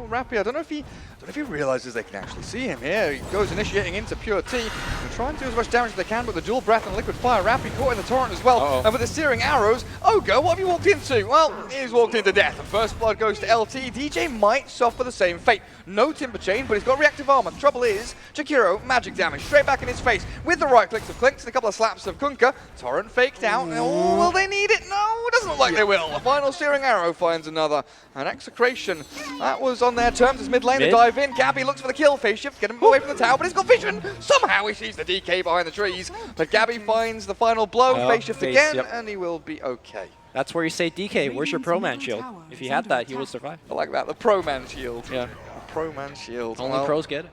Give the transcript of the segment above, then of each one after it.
Rappi. I don't know if he realizes they can actually see him here. He goes initiating into Pure T and trying to do as much damage as they can, but the dual breath and liquid fire. Rappi caught in the torrent as well. And with the searing arrows, Ogre, what have you walked into? Well, he's walked into death. And first blood goes to LT. DJ might suffer the same fate. No Timber Chain, but he's got reactive armor. The trouble is, Jakiro, magic damage straight back in his face with the right clicks of Clinks and a couple of slaps of Kunkka. Torrent faked out. Oh, will they need it? No, it doesn't look like they will. The final searing arrow finds another. And Execration, that was on their terms as mid lane to dive in. Gabbi looks for the kill, phase shift, get him away from the tower, but he's got vision. Somehow he sees the DK behind the trees. But Gabbi finds the final blow, phase shift again, and he will be okay. That's where you say, DK, where's your Pro Man shield? If he had that, he would survive. I like that, the Pro Man shield. Yeah. The Pro Man shield. Only pros get it.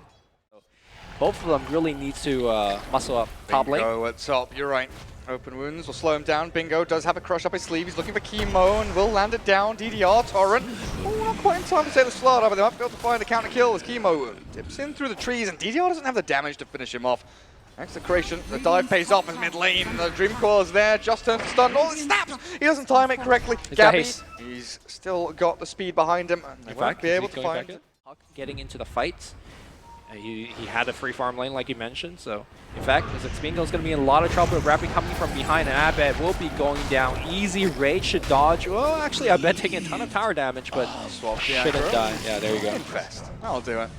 Both of them really need to muscle up top lane. Bingo at top, you're right. Open wounds will slow him down. Bingo does have a crush up his sleeve. He's looking for chemo and will land it down. DDR, Torrent. Oh, not quite in time to save the slaughter, but they might be able to find the counter kill as chemo dips in through the trees, and DDR doesn't have the damage to finish him off. Execration, the dive pays off as mid lane. The Dream Coil is there, just turns to stun. Oh, he snaps! He doesn't time it correctly. Gabbi, he's still got the speed behind him, and they won't be able to find it. Getting into the fight. He had a free farm lane like you mentioned, so in fact, XctN.Gabbi is going to be in a lot of trouble with Rappi coming from behind, and Abed will be going down. Easy Rage should dodge. Well, actually, Abed taking a ton of tower damage, but shouldn't die. Yeah, there you go. Infest. I'll do it.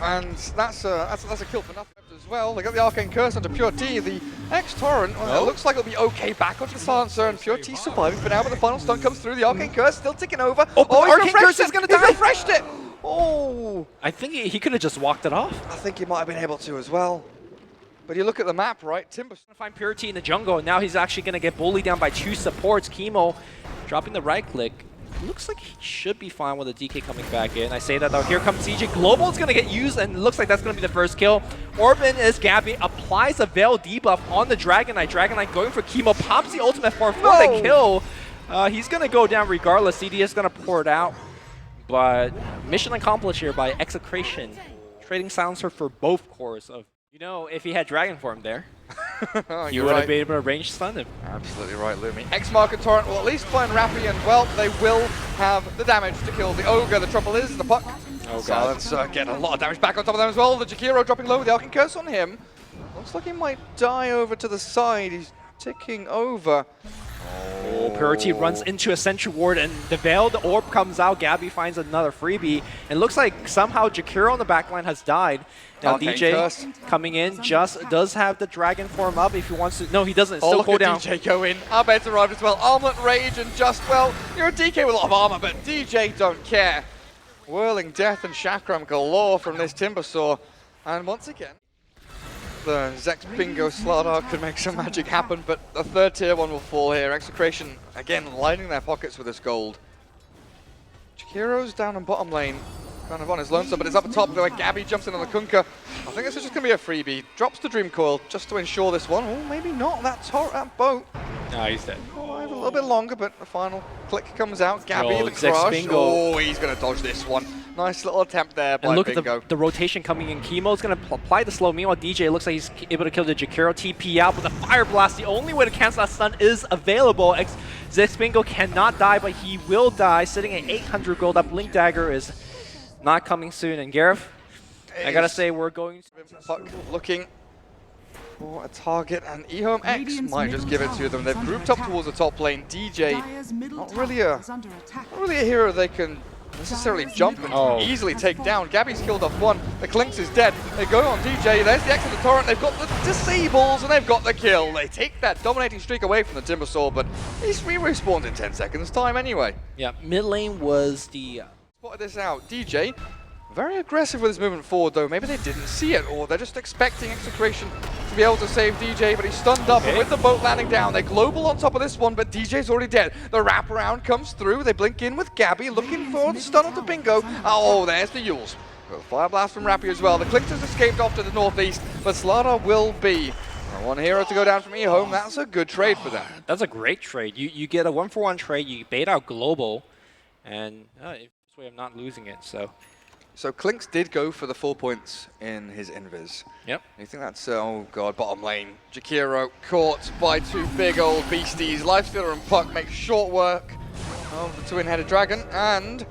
And that's a kill for nothing as well. They got the Arcane Curse onto Pure T. The X-Torrent, well, it looks like it'll be okay back onto the Silencer, and Pure T surviving for now, but the final stun comes through. The Arcane Curse still ticking over. Oh, the Arcane Curse is going to die! He refreshed it! Oh! I think he could have just walked it off. I think he might have been able to as well. But you look at the map, right? Timber's going to find Pure T in the jungle, and now he's actually going to get bullied down by two supports. Chemo dropping the right click. Looks like he should be fine with the DK coming back in. I say that though. Here comes CJ. Global is going to get used, and it looks like that's going to be the first kill. Orban is Gabbi, applies a Veil debuff on the Dragon Knight. Dragon Knight going for chemo, pops the ultimate for the kill. He's going to go down regardless. CD is going to pour it out. But mission accomplished here by Execration. Trading Silencer for both cores of, you know, if he had Dragon Form there, you would have been able to range stun him. Absolutely right, Lumi. X-Mark and Torrent will at least find Rappi, and well, they will have the damage to kill the Ogre. The trouble is, the puck. Silencer get a lot of damage back on top of them as well. The Jakiro dropping low with the Arcane Curse on him. Looks like he might die over to the side. He's ticking over. Oh, Purity runs into a Sentry Ward, and the Veiled Orb comes out. Gabbi finds another freebie. And looks like somehow Jakiro on the backline has died. Now DJ coming in, just does have the Dragon Form up if he wants to. No, he doesn't. Still cool down. DJ go in. Abed's arrived as well. Armlet Rage and Just, well, you're a DK with a lot of armor, but DJ don't care. Whirling Death and Chakram galore from this Timbersaw. And once again, the XctN.Bingo Slardar could make some magic happen, but the third tier one will fall here. Execration, again, lining their pockets with this gold. Jakiro's down on bottom lane, kind of on his lonesome, but it's up at top where Gabbi jumps in on the Kunkka. I think this is just going to be a freebie. Drops the Dream Coil just to ensure this one. Oh, maybe not. That boat. No, he's dead. Oh, a little bit longer, but the final click comes out. Gabbi, the crush. Oh, he's going to dodge this one. Nice little attempt there by look Bingo. At the rotation coming in. Chemo is going to apply the slow. Meanwhile, DJ looks like he's able to kill the Jakiro. TP out with a Fire Blast. The only way to cancel that stun is available. XctN.Bingo cannot die, but he will die. Sitting at 800 gold up. Blink Dagger is not coming soon. And Gareth, I got to say, we're going... Puck looking for a target, and EHOME.X might just give it to them. They've grouped up towards the top lane. DJ, not really a hero they can necessarily jump and easily take down. Gabbi's killed off one. The Clinks is dead. They go on DJ. There's the X of the Torrent. They've got the Disables, and they've got the kill. They take that dominating streak away from the Timbersaw, but he's respawned in 10 seconds time anyway. Yeah, mid lane was the... Spotted this out. DJ, very aggressive with his movement forward though. Maybe they didn't see it, or they're just expecting Execration to be able to save DJ, but he's stunned up, and with the boat landing down, they global on top of this one, but DJ's already dead. The wraparound comes through. They blink in with Gabbi, looking for the stun onto Bingo. Oh, there's the Yules. Fire Blast from Rappi as well. The Clinks has escaped off to the northeast, but Slardar will be one hero to go down from EHOME. That's a good trade for them. That's a great trade. You get a 1-for-1 trade, you bait out global, and this way of not losing it, So Clinks did go for the 4 points in his invis. Yep. You think that's, oh god, bottom lane. Jakiro caught by two big old beasties. Lifestealer and Puck make short work of the twin-headed dragon, and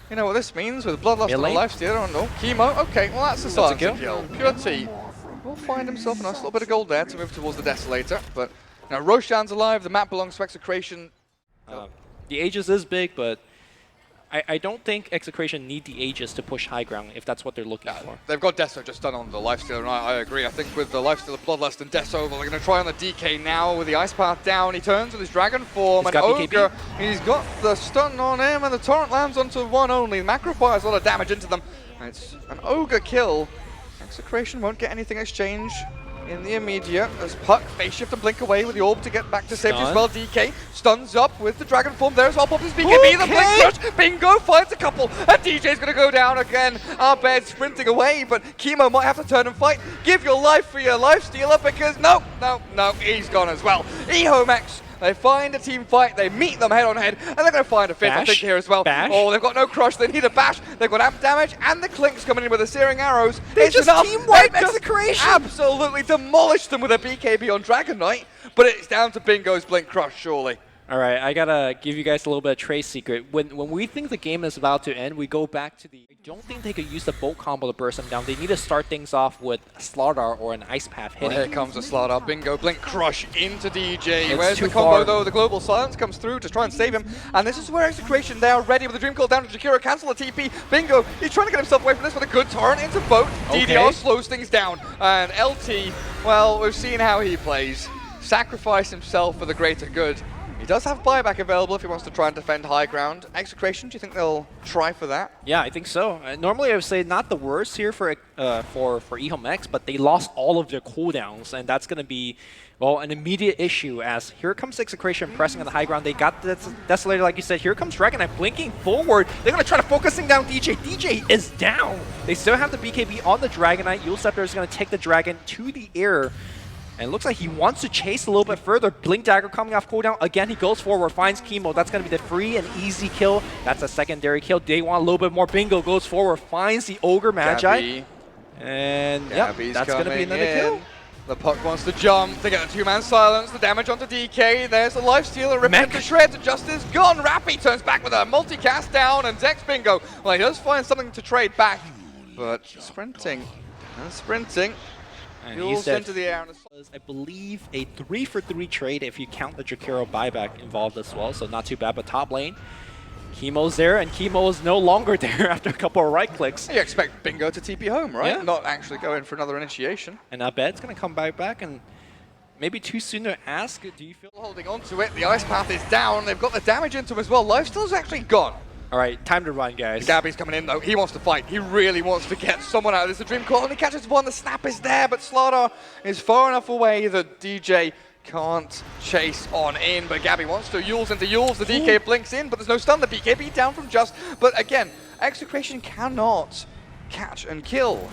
You know what this means with Bloodlust and a Lifestealer on Chemo. Okay, well that's a silencing kill. Pure T will find himself a nice little bit of gold there to move towards the Desolator. But now Roshan's alive, the map belongs to Execration. The Aegis is big, but I don't think Execration need the Aegis to push high ground if that's what they're looking for. They've got Deso just done on the Lifestealer, and I agree. I think with the Lifestealer, Bloodlust, and Deso, they're going to try on the DK now with the Ice Path down. He turns with his Dragon form, and Ogre, he's got the stun on him, and the Torrent lands onto one only. Macro fires a lot of damage into them. And it's an Ogre kill. Execration won't get anything exchanged in the immediate, as Puck face shift and blink away with the orb to get back to safety as well. DK stuns up with the Dragon form there as well. Pops his BKB, the blink rush, bingo, finds a couple, and DJ's going to go down again. Our bed's sprinting away, but Chemo might have to turn and fight. Give your life for your Lifestealer, because no, he's gone as well. EHOME.X, they find a team fight, they meet them head on head, and they're going to find a fifth, I think, here as well. Oh, they've got no crush, they need a bash, they've got amp damage, and the Clinks coming in with the searing arrows. They just team-wipe Execration! Absolutely demolished them with a BKB on Dragon Knight, but it's down to Bingo's Blink Crush, surely. All right, I gotta give you guys a little bit of trade secret. When we think the game is about to end, we go back to the... I don't think they could use the bolt combo to burst them down. They need to start things off with a Slaughter or an Ice Path hitting. Well, here comes the Slaughter. Bingo, Blink Crush into DJ. Where's the combo though? The Global Silence comes through to try and save him. And this is where Execration, they are ready with the Dream Call down to Jakiro. Cancel the TP. Bingo, he's trying to get himself away from this with a good torrent into boat. DDR slows things down. And LT, well, we've seen how he plays. Sacrifice himself for the greater good. He does have buyback available if he wants to try and defend high ground. Execration, do you think they'll try for that? Yeah, I think so. Normally, I would say not the worst here for EHOME.X, but they lost all of their cooldowns, and that's going to be, well, an immediate issue as here comes Execration pressing on the high ground. They got the Desolator, like you said. Here comes Dragon Knight blinking forward. They're going to try to focusing down DJ. DJ is down. They still have the BKB on the Dragon Knight. Yule Scepter is going to take the Dragon to the air. And it looks like he wants to chase a little bit further. Blink Dagger coming off cooldown. Again, he goes forward, finds Chemo. That's going to be the free and easy kill. That's a secondary kill. They want a little bit more. Bingo goes forward, finds the Ogre Magi. Gabbi. And yeah, that's going to be another kill. The Puck wants to jump. They get a two-man silence. The damage onto DK. There's the Lifestealer. Ripping him to shreds. Justice gone. Rappy turns back with a multicast down. And XctN.Bingo. Well, he does find something to trade back. But sprinting and sprinting. And he's into the air. I believe a 3-for-3 trade if you count the Jakiro buyback involved as well, so not too bad. But top lane, Chemo's there, and Chemo is no longer there after a couple of right clicks. You expect Bingo to TP home, right? Yeah. Not actually go in for another initiation. And Abed's going to come back, and maybe too soon to ask. Do you feel holding on to it? The Ice Path is down. They've got the damage into him as well. Lifesteal's actually gone. All right, time to run, guys. Gabbi's coming in, though. He wants to fight. He really wants to get someone out of this. The Dream Call, and he catches one. The snap is there, but Slaughter is far enough away that DJ can't chase on in. But Gabbi wants to. Yules into Yules. The DK blinks in, but there's no stun. The BKB down from Just. But again, Execration cannot catch and kill.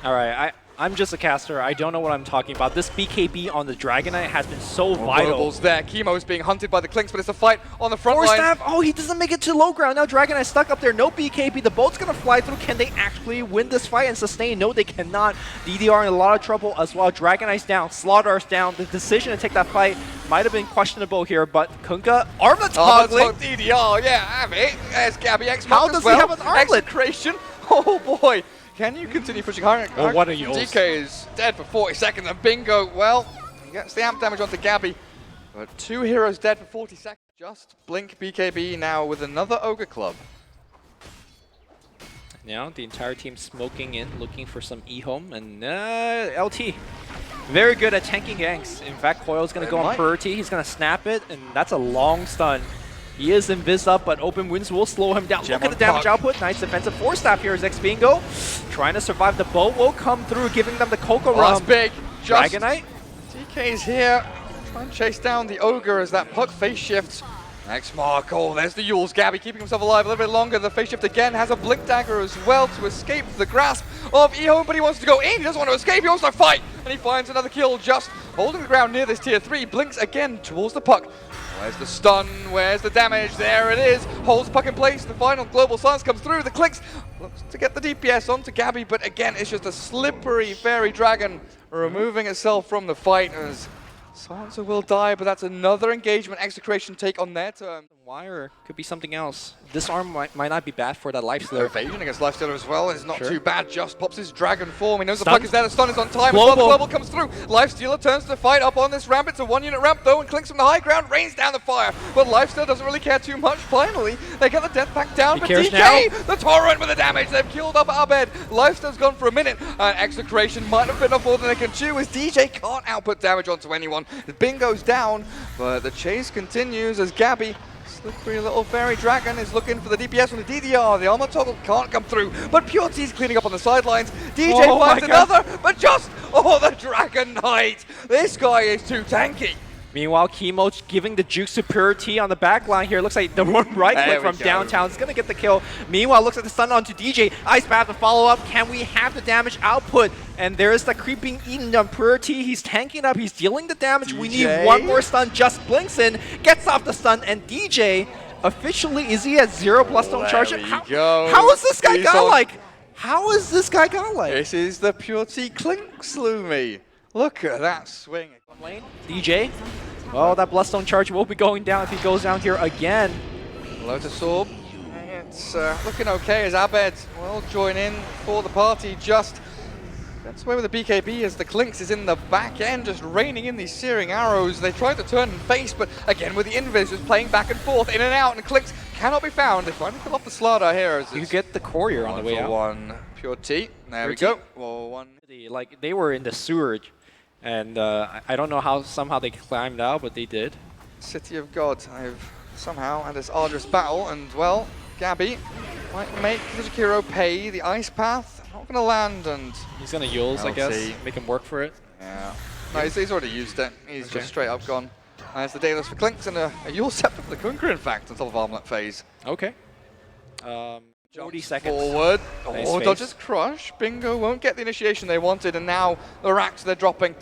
All right, I'm just a caster. I don't know what I'm talking about. This BKB on the Dragon Knight has been so vital. Global's there. Chemo is being hunted by the Clinks, but it's a fight on the front line. Staff. Oh, he doesn't make it to low ground. Now Dragon Knight stuck up there. No BKB. The boat's going to fly through. Can they actually win this fight and sustain? No, they cannot. DDR in a lot of trouble as well. Dragon Knight's down. Slaughter's down. The decision to take that fight might have been questionable here, but Kunkka, armlet toggling. DDR, yeah, have it. There's Gabbi X. How does he have an armlet? Execration. Oh, boy. Can you continue pushing higher? Oh, what a Yules. DK is dead for 40 seconds, and Bingo, well, he gets the amp damage onto Gabbi. But two heroes dead for 40 seconds. Just blink BKB now with another Ogre Club. Now the entire team smoking in, looking for some EHOME, and LT. Very good at tanking ganks. In fact, Coil's going to go on Purity. He's going to snap it, and that's a long stun. He is invis up, but open winds will slow him down. Look at the damage output. Nice defensive force staff here is XctN.Bingo. Trying to survive. The boat will come through, giving them the Coco Rum. That's big. Dragon Knight. DK's here. Trying to chase down the Ogre as that Puck face shifts. Next mark. Oh, there's the Yules. Gabbi keeping himself alive a little bit longer. The face shift again has a blink dagger as well to escape the grasp of EHOME, but he wants to go in. He doesn't want to escape. He wants to fight. And he finds another kill, just holding the ground near this tier 3. Blinks again towards the Puck. Where's the stun? Where's the damage? There it is. Holds Puck in place. The final Global Silence comes through. The Clicks looks to get the DPS onto Gabbi, but again, it's just a slippery Fairy Dragon removing itself from the fight as Silencer will die, but that's another engagement Execration take on their turn. Why, or could be something else. This arm might not be bad for that Lifestealer. Evasion against Lifestealer as well is not Sure. too bad. Just pops his dragon form. He knows Stun. the puck is there. The stun is on time. Global. As well, the global comes through. Lifestealer turns to fight up on this ramp. It's a 1-unit ramp though, and Clinks from the high ground rains down the fire. But Lifestealer doesn't really care too much. Finally, they get the death pack down. But cares DJ, now. the torrent with the damage. They've killed up Abed. Lifestealer's gone for a minute. And Execration might have bitten off more than they can chew as DJ can't output damage onto anyone. Bingo's down, but the chase continues as Gabbi, slippery little fairy dragon, is looking for the DPS from the DDR. The armor toggle can't come through, but Pure T's cleaning up on the sidelines. DJ Oh finds my God. another, but just, the Dragon Knight. This guy is too tanky. Meanwhile, Chemo giving the jukes to Pure T on the back line here. Looks like the one right There click we from go. downtown is going to get the kill. Meanwhile, looks like the stun onto DJ. Ice Path to follow up. Can we have the damage output? And there is the creeping Eden on Pure T. He's tanking up. He's dealing the damage. We need DJ. one more stun. Just blinks in, gets off the stun, and DJ officially, is he at 0+ stone charge? There we go. How is this guy He's on- godlike? How is this guy godlike? This is the Pure T Clinks, Lumi. Look at that swing. Lane, DJ. Well, that Bloodstone charge will be going down if he goes down here again. Lotus Orb. It's looking okay as Abed will join in for the party. Just gets away with the BKB as the Clinks is in the back end, just raining in these searing arrows. They tried to turn and face, but again with the Invis just playing back and forth, in and out, and Clinks cannot be found. They finally pull off the Slardar here. As You it's get the courier on the way out. one Pure T. There we Pure go. Well, one. Like, they were in the sewerage, and I don't know how somehow they climbed out, but they did. City of God. I've somehow had this arduous battle, and well, Gabbi might make Jakiro pay the ice path. Not going to land, and He's gonna Yules, I guess, LT. make him work for it. yeah. No, he's already used it. He's Okay. just straight up gone. It's the Daedalus for Clinks and a Yule Scepter for the Kunker, in fact, until the Armlet phase. Okay. 40 seconds. Forward. Nice Oh, face. dodges crush. Bingo won't get the initiation they wanted, and now the racks they're dropping.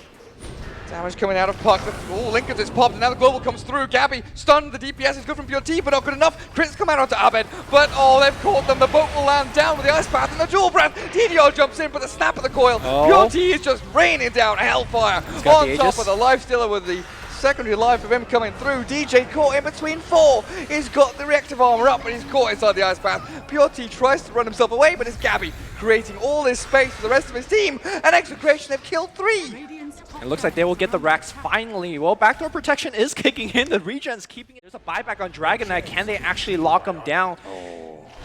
Damage coming out of puck. Oh, Lincoln's it's popped, and now the global comes through. Gabbi stunned. The DPS is good from Pure T, but not good enough. Crits come out onto Abed, but they've caught them. The boat will land down with the ice path and the dual breath. DDR jumps in, but the snap of the coil. Oh. Pure T is just raining down hellfire got on the top Aegis. of the Lifestealer with the secondary life of him coming through. DJ caught in between four. He's got the reactive armor up, but he's caught inside the ice path. Pure T tries to run himself away, but it's Gabbi creating all this space for the rest of his team. And Execration have killed 3. It looks like they will get the racks finally. Well, backdoor protection is kicking in. The regen's keeping it. There's a buyback on Dragon Knight. Can they actually lock him down?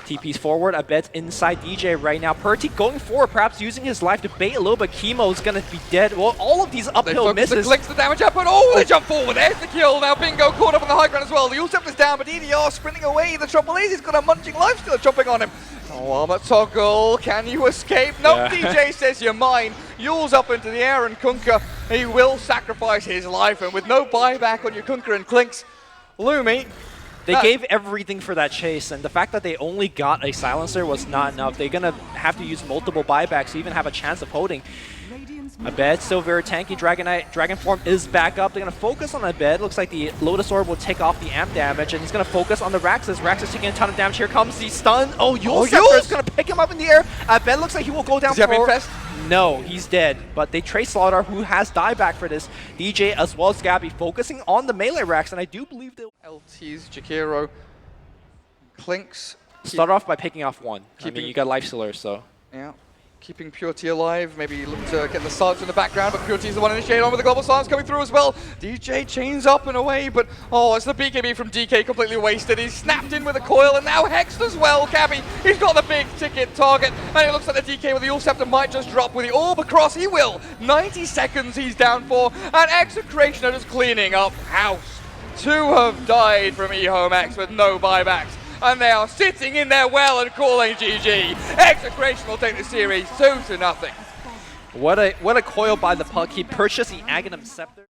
TP's forward. I bet inside DJ right now. Purty going forward, perhaps using his life to bait a little, but Chemo's going to be dead. Well, all of these They uphill focus the misses. Clinks, the damage up, but they jump forward. There's the kill. Now Bingo caught up on the high ground as well. The Ulsep is down, but DDR sprinting away. The trouble is he's got a munching Lifestealer jumping on him. Oh, armor toggle. Can you escape? No, Yeah. DJ says you're mine. Yules up into the air, and Kunker, he will sacrifice his life. And with no buyback on your Kunker and Clinks, Lumi. They gave everything for that chase, and the fact that they only got a silencer was not enough. They're going to have to use multiple buybacks to even have a chance of holding. Abed still very tanky. Dragon form is back up. They're going to focus on Abed. Looks like the Lotus Orb will take off the amp damage, and he's going to focus on the Raxus. Raxus is taking a ton of damage. Here comes the stun. Oh, Yule Scepter is going to pick him up in the air. Abed looks like he will go down. Does he have Infest? No, he's dead. But they trade Slaughter, who has dieback for this. DJ as well as Gabbi focusing on the melee racks, and I do believe they'll LT's Jakiro. Clinks. start off by picking off one. I Keeping- mean, you got Life Stealer, so. Yeah, keeping Pure T alive, maybe look to get the silence in the background, but Pure T's the one initiated on with the global silence coming through as well. DJ chains up and away, but it's the BKB from DK completely wasted. He's snapped in with a coil and now hexed as well. Gabbi, he's got the big ticket target, and it looks like the DK with the Yule Scepter might just drop with the orb across. He will. 90 seconds he's down for, and Execration are just cleaning up house. 2 have died from EHOME.X with no buybacks, and they are sitting in their well and calling GG. Execration will take the series 2-0. What a coil by the puck. He purchased the Aghanim Scepter.